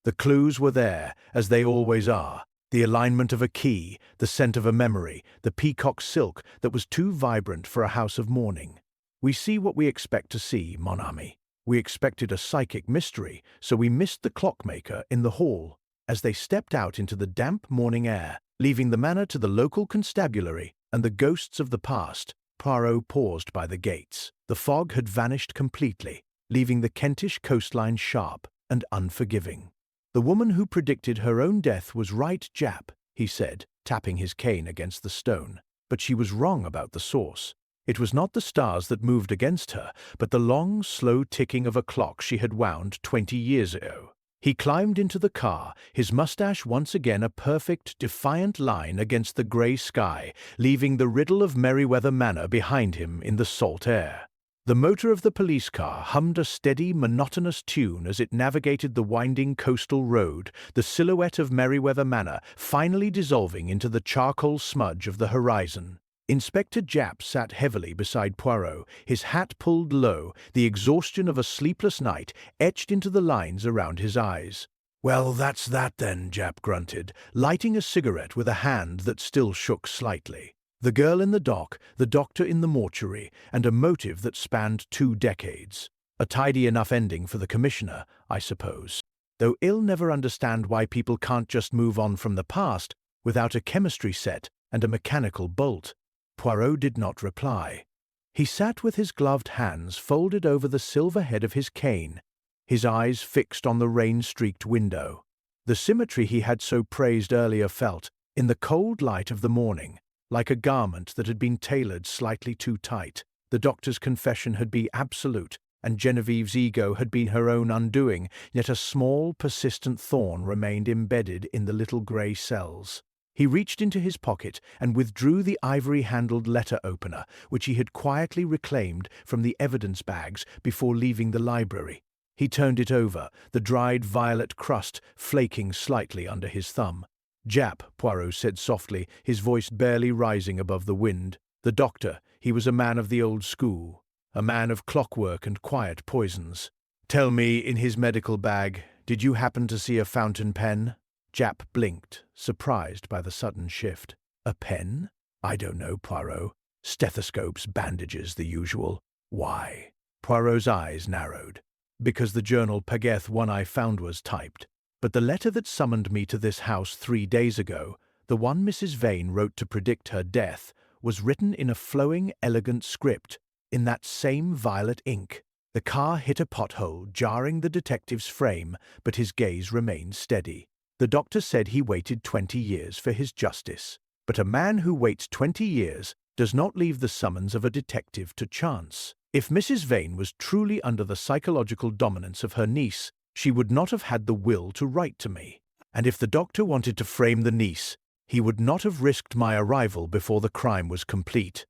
The clues were there, as they always are. The alignment of a key, the scent of a memory, the peacock silk that was too vibrant for a house of mourning. "We see what we expect to see, mon ami. We expected a psychic mystery, so we missed the clockmaker in the hall." As they stepped out into the damp morning air, leaving the manor to the local constabulary and the ghosts of the past, Poirot paused by the gates. The fog had vanished completely, leaving the Kentish coastline sharp and unforgiving. "The woman who predicted her own death was right, Jap," he said, tapping his cane against the stone. "But she was wrong about the source. It was not the stars that moved against her, but the long, slow ticking of a clock she had wound 20 years ago." He climbed into the car, his mustache once again a perfect, defiant line against the grey sky, leaving the riddle of Merryweather Manor behind him in the salt air. The motor of the police car hummed a steady, monotonous tune as it navigated the winding coastal road, the silhouette of Merryweather Manor finally dissolving into the charcoal smudge of the horizon. Inspector Japp sat heavily beside Poirot, his hat pulled low, the exhaustion of a sleepless night etched into the lines around his eyes. "Well, that's that then," Japp grunted, lighting a cigarette with a hand that still shook slightly. The girl in the dock, the doctor in the mortuary, and a motive that spanned 2 decades. A tidy enough ending for the commissioner, I suppose. Though he'll never understand why people can't just move on from the past without a chemistry set and a mechanical bolt. Poirot did not reply. He sat with his gloved hands folded over the silver head of his cane, his eyes fixed on the rain-streaked window. The symmetry he had so praised earlier felt, in the cold light of the morning, like a garment that had been tailored slightly too tight. The doctor's confession had been absolute, and Genevieve's ego had been her own undoing, yet a small, persistent thorn remained embedded in the little grey cells. He reached into his pocket and withdrew the ivory-handled letter opener, which he had quietly reclaimed from the evidence bags before leaving the library. He turned it over, the dried violet crust flaking slightly under his thumb. "Jap," Poirot said softly, his voice barely rising above the wind. "The doctor, he was a man of the old school, a man of clockwork and quiet poisons. Tell me, in his medical bag, did you happen to see a fountain pen?" Jap blinked, surprised by the sudden shift. "A pen? I don't know, Poirot. Stethoscopes, bandages, the usual." "Why?" Poirot's eyes narrowed. "Because the journal Pageth one I found was typed. But the letter that summoned me to this house 3 days ago, the one Mrs. Vane wrote to predict her death, was written in a flowing, elegant script, in that same violet ink." The car hit a pothole, jarring the detective's frame, but his gaze remained steady. "The doctor said he waited 20 years for his justice. But a man who waits 20 years does not leave the summons of a detective to chance. If Mrs. Vane was truly under the psychological dominance of her niece, she would not have had the will to write to me. And if the doctor wanted to frame the niece, he would not have risked my arrival before the crime was complete."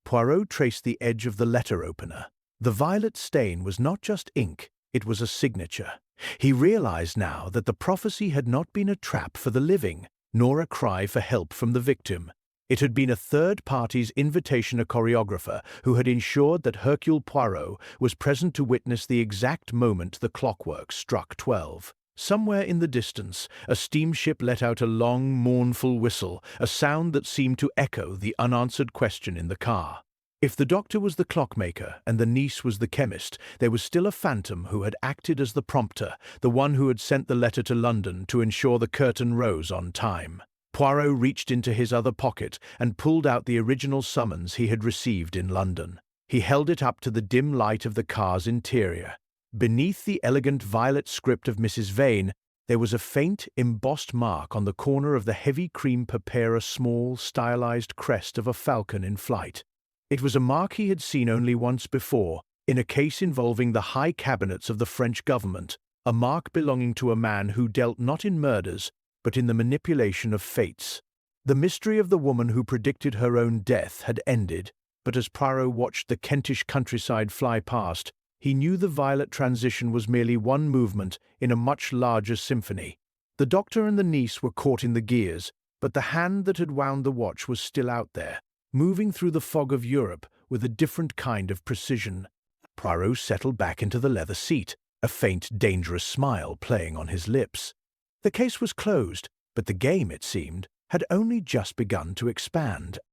Poirot traced the edge of the letter opener. The violet stain was not just ink, it was a signature. He realized now that the prophecy had not been a trap for the living, nor a cry for help from the victim. It had been a third party's invitation, a choreographer who had ensured that Hercule Poirot was present to witness the exact moment the clockwork struck 12. Somewhere in the distance, a steamship let out a long, mournful whistle, a sound that seemed to echo the unanswered question in the car. If the doctor was the clockmaker and the niece was the chemist, there was still a phantom who had acted as the prompter, the one who had sent the letter to London to ensure the curtain rose on time. Poirot reached into his other pocket and pulled out the original summons he had received in London. He held it up to the dim light of the car's interior. Beneath the elegant violet script of Mrs. Vane, there was a faint, embossed mark on the corner of the heavy cream papier, a small, stylized crest of a falcon in flight. It was a mark he had seen only once before, in a case involving the high cabinets of the French government, a mark belonging to a man who dealt not in murders, but in the manipulation of fates. The mystery of the woman who predicted her own death had ended, but as Poirot watched the Kentish countryside fly past, he knew the violet transition was merely one movement in a much larger symphony. The doctor and the niece were caught in the gears, but the hand that had wound the watch was still out there, moving through the fog of Europe with a different kind of precision. Poirot settled back into the leather seat, a faint, dangerous smile playing on his lips. The case was closed, but the game, it seemed, had only just begun to expand.